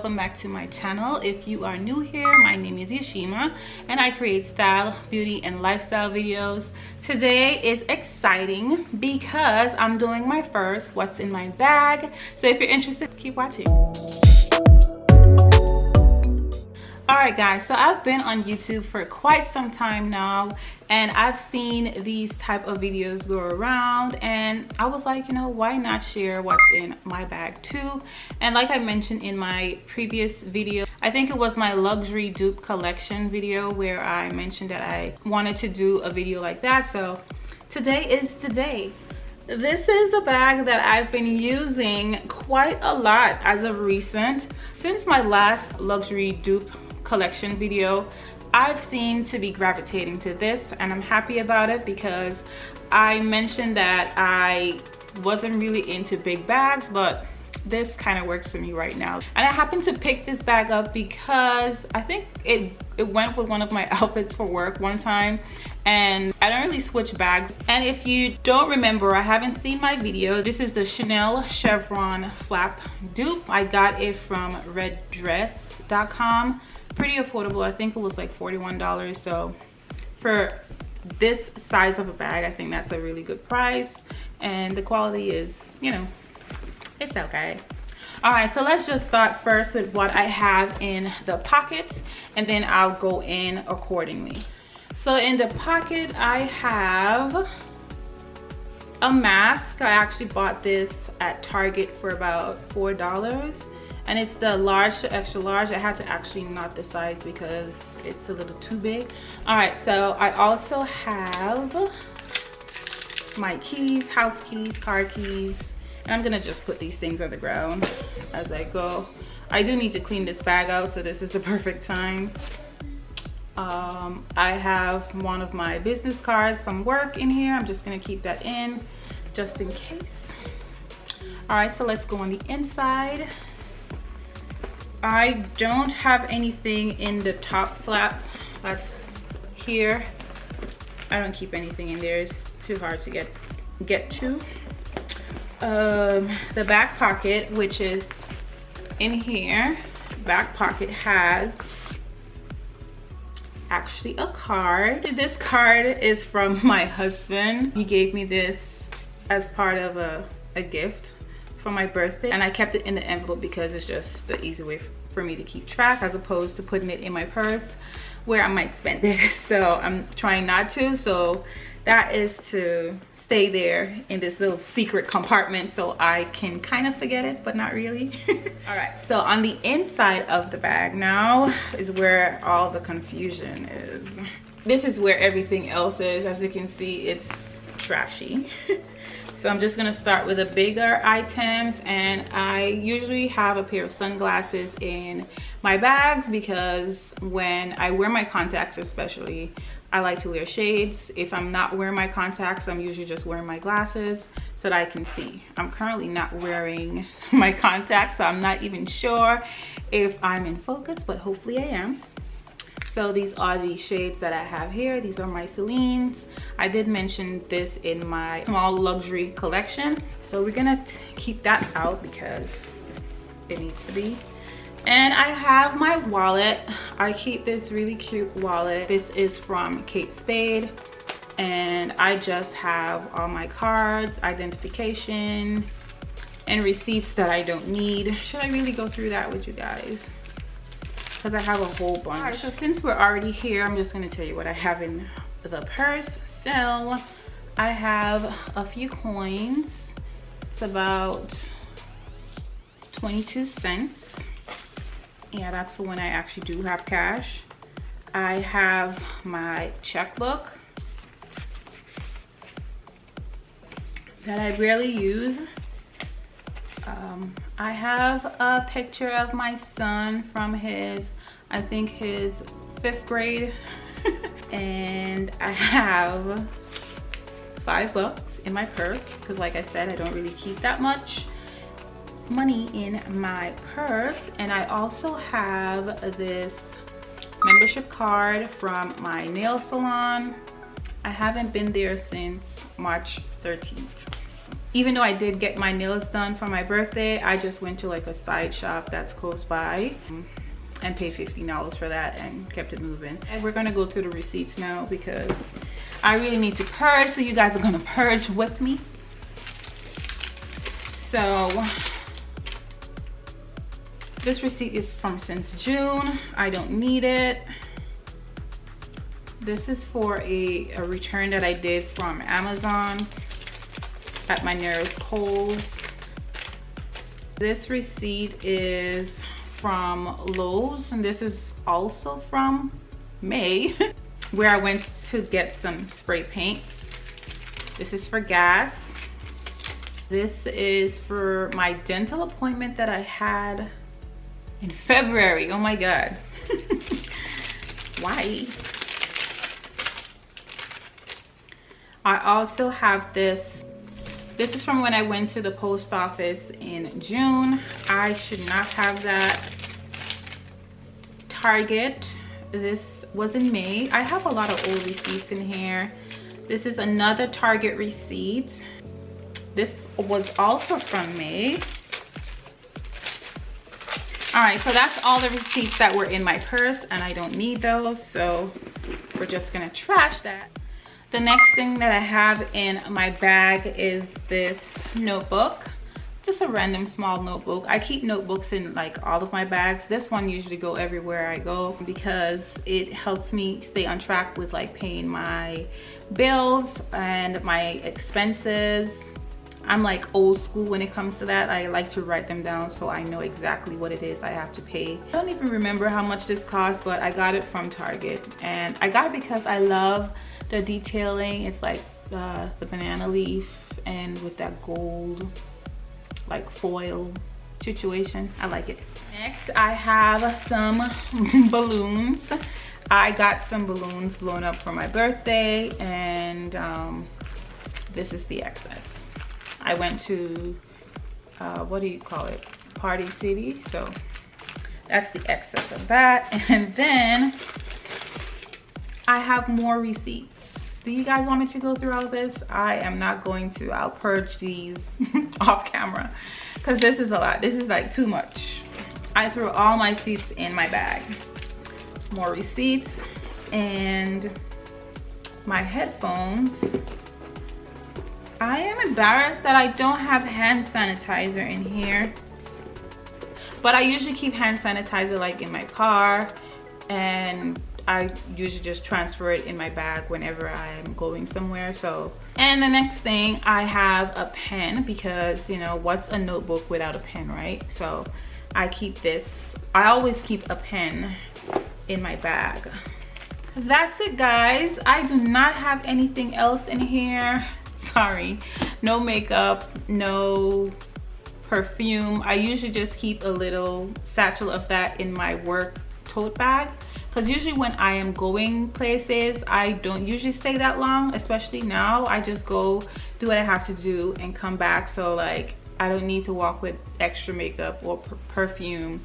welcome back to my channel. If you are new here, my name is ITSYECHIMA and I create style, beauty, and lifestyle videos. Today is exciting because I'm doing my first what's in my bag. So if you're interested, keep watching. Alright guys, so I've been on YouTube for quite some time now and I've seen these type of videos go around and I was like, you know, why not share what's in my bag too? And like I mentioned in my previous video, I think it was my luxury dupe collection video where I mentioned that I wanted to do a video like that. So today is the day. This is a bag that I've been using quite a lot as of recent. Since my last luxury dupe collection video, I've seemed to be gravitating to this and I'm happy about it because I mentioned that I wasn't really into big bags, but this kind of works for me right now. And I happened to pick this bag up because I think it went with one of my outfits for work one time and I don't really switch bags. And if you don't remember, I haven't seen my video, this is the Chanel Chevron flap dupe. I got it from reddress.com. Pretty affordable. I think it was like $41. So for this size of a bag, I think that's a really good price and the quality is, you know, it's okay. All right, so let's just start first with what I have in the pockets and then I'll go in accordingly. So in the pocket I have a mask. I actually bought this at Target for about $4 and it's the large to extra large. I had to actually knot the size because it's a little too big. All right, so I also have my keys, house keys, car keys, and I'm gonna just put these things on the ground as I go. I do need to clean this bag out, so this is the perfect time. I have one of my business cards from work in here. I'm just gonna keep that in just in case. All right, so let's go on the inside. I don't have anything in the top flap that's here. I don't keep anything in there, it's too hard to get to. The back pocket, which is in here, back pocket has actually a card. This card is from my husband. He gave me this as part of a gift for my birthday and I kept it in the envelope because it's just the easy way for me to keep track as opposed to putting it in my purse where I might spend it. So I'm trying not to, so that is to stay there in this little secret compartment so I can kind of forget it but not really. All right, so on the inside of the bag now is where all the confusion is. This is where everything else is. As you can see, it's trashy. So I'm just gonna start with the bigger items and I usually have a pair of sunglasses in my bags because when I wear my contacts especially, I like to wear shades. If I'm not wearing my contacts, I'm usually just wearing my glasses so that I can see. I'm currently not wearing my contacts, so I'm not even sure if I'm in focus, but hopefully I am. So these are the shades that I have here. These are my Celines. I did mention this in my small luxury collection. So we're gonna keep that out because it needs to be. And I have my wallet. I keep this really cute wallet. This is from Kate Spade. And I just have all my cards, identification, and receipts that I don't need. Should I really go through that with you guys? Because I have a whole bunch. All right, so since we're already here, I'm just gonna tell you what I have in the purse. So I have a few coins. It's about 22 cents. Yeah, that's for when I actually do have cash. I have my checkbook that I rarely use. I have a picture of my son from his, I think his 5th grade. And I have $5 in my purse because like I said, I don't really keep that much money in my purse. And I also have this membership card from my nail salon. I haven't been there since March 13th. even though I did get my nails done for my birthday, I just went to like a side shop that's close by and paid $15 for that and kept it moving. And we're gonna go through the receipts now because I really need to purge, so you guys are gonna purge with me. So this receipt is from since June. I don't need it. This is for a return that I did from Amazon at my nearest Kohl's. This receipt is from Lowe's, and this is also from May where I went to get some spray paint. This is for gas. This is for my dental appointment that I had in February. Oh my god. Why? I also have this. This is from when I went to the post office in June. I should not have that. Target. This was in May. I have a lot of old receipts in here. This is another Target receipt. This was also from May. All right, so that's all the receipts that were in my purse, and I don't need those, so we're just gonna trash that. The next thing that I have in my bag is this notebook. Just a random small notebook. I keep notebooks in like all of my bags. This one usually go everywhere I go because it helps me stay on track with like paying my bills and my expenses. I'm like old school when it comes to that. I like to write them down so I know exactly what it is I have to pay. I don't even remember how much this cost, but I got it from Target, and I got it because I love the detailing. It's like the banana leaf and with that gold like foil situation. I like it. Next, I have some balloons. I got some balloons blown up for my birthday, and this is the excess. I went to what do you call it, Party City, so that's the excess of that. And then I have more receipts. Do you guys want me to go through all of this? I am not going to. I'll purge these off camera because this is a lot. This is like too much. I threw all my receipts in my bag. More receipts and my headphones. I am embarrassed that I don't have hand sanitizer in here, but I usually keep hand sanitizer like in my car, and I usually just transfer it in my bag whenever I'm going somewhere. So, and the next thing, I have a pen because, you know, what's a notebook without a pen, right? So I keep this. I always keep a pen in my bag. That's it, guys. I do not have anything else in here. Sorry. No makeup, no perfume. I usually just keep a little satchel of that in my work tote bag, because usually when I am going places, I don't usually stay that long, especially now. I just go do what I have to do and come back, so like I don't need to walk with extra makeup or perfume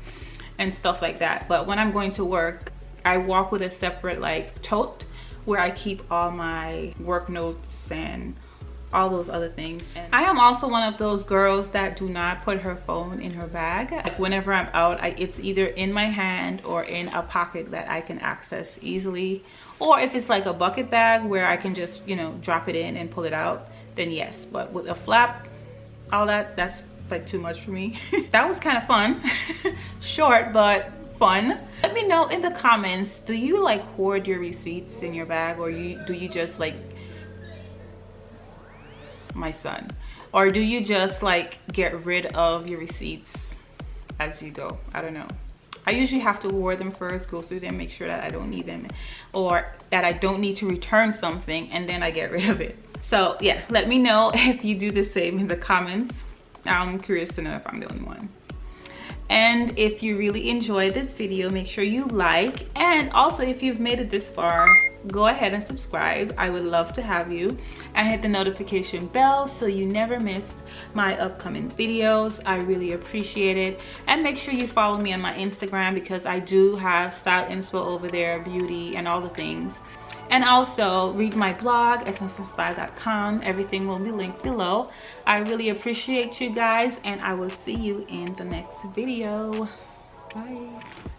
and stuff like that. But when I'm going to work, I walk with a separate like tote where I keep all my work notes and all those other things. And I am also one of those girls that do not put her phone in her bag. Like whenever I'm out, it's either in my hand or in a pocket that I can access easily, or if it's like a bucket bag where I can just, you know, drop it in and pull it out, then yes. But with a flap, all that's like too much for me. That was kind of fun. Short but fun. Let me know in the comments, do you like hoard your receipts in your bag, or do you just like my son, or do you just like get rid of your receipts as you go? I don't know. I usually have to hoard them first, go through them, make sure that I don't need them, or that I don't need to return something, and then I get rid of it. So yeah, let me know if you do the same in the comments. I'm curious to know if I'm the only one. And if you really enjoyed this video, make sure you like, and also if you've made it this far, go ahead and subscribe. I would love to have you, and hit the notification bell so you never miss my upcoming videos. I really appreciate it. And make sure you follow me on my Instagram, because I do have style inspo over there, beauty and all the things. And also read my blog, essenceandstyle.com. Everything will be linked below. I really appreciate you guys, and I will see you in the next video. Bye.